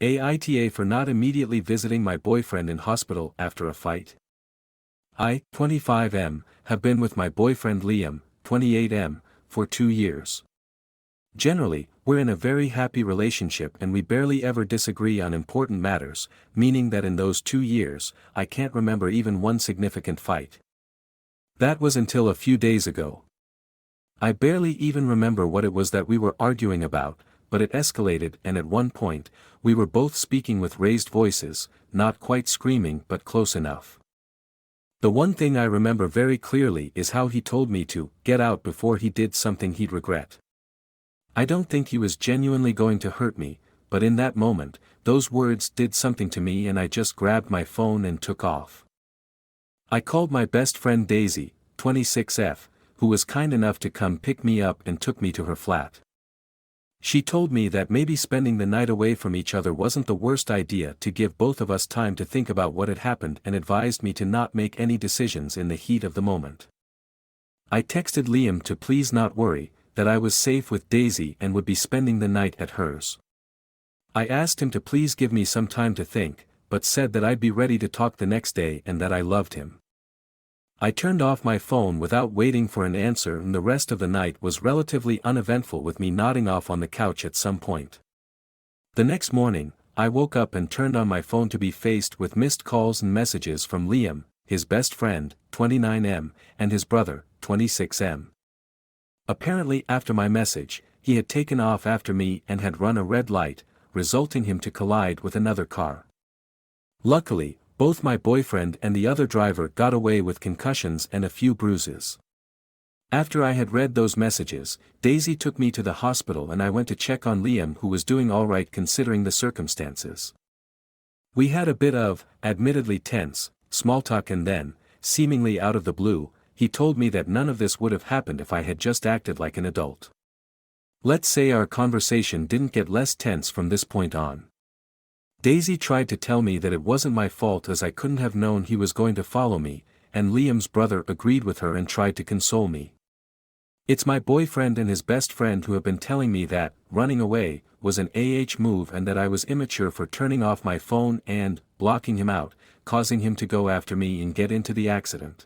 AITA for not immediately visiting my boyfriend in hospital after a fight. I, 25M, have been with my boyfriend Liam, 28M, for 2 years. Generally, we're in a very happy relationship and we barely ever disagree on important matters, meaning that in those 2 years, I can't remember even one significant fight. That was until a few days ago. I barely even remember what it was that we were arguing about, but it escalated and at one point, we were both speaking with raised voices, not quite screaming but close enough. The one thing I remember very clearly is how he told me to get out before he did something he'd regret. I don't think he was genuinely going to hurt me, but in that moment, those words did something to me and I just grabbed my phone and took off. I called my best friend Daisy, 26F, who was kind enough to come pick me up and took me to her flat. She told me that maybe spending the night away from each other wasn't the worst idea to give both of us time to think about what had happened and advised me to not make any decisions in the heat of the moment. I texted Liam to please not worry, that I was safe with Daisy and would be spending the night at hers. I asked him to please give me some time to think, but said that I'd be ready to talk the next day and that I loved him. I turned off my phone without waiting for an answer and the rest of the night was relatively uneventful with me nodding off on the couch at some point. The next morning, I woke up and turned on my phone to be faced with missed calls and messages from Liam, his best friend, 29M, and his brother, 26M. Apparently after my message, he had taken off after me and had run a red light, resulting him to collide with another car. Luckily, both my boyfriend and the other driver got away with concussions and a few bruises. After I had read those messages, Daisy took me to the hospital and I went to check on Liam, who was doing alright considering the circumstances. We had a bit of, admittedly tense, small talk and then, seemingly out of the blue, he told me that none of this would have happened if I had just acted like an adult. Let's say our conversation didn't get less tense from this point on. Daisy tried to tell me that it wasn't my fault as I couldn't have known he was going to follow me, and Liam's brother agreed with her and tried to console me. It's my boyfriend and his best friend who have been telling me that, running away, was an move and that I was immature for turning off my phone and, blocking him out, causing him to go after me and get into the accident.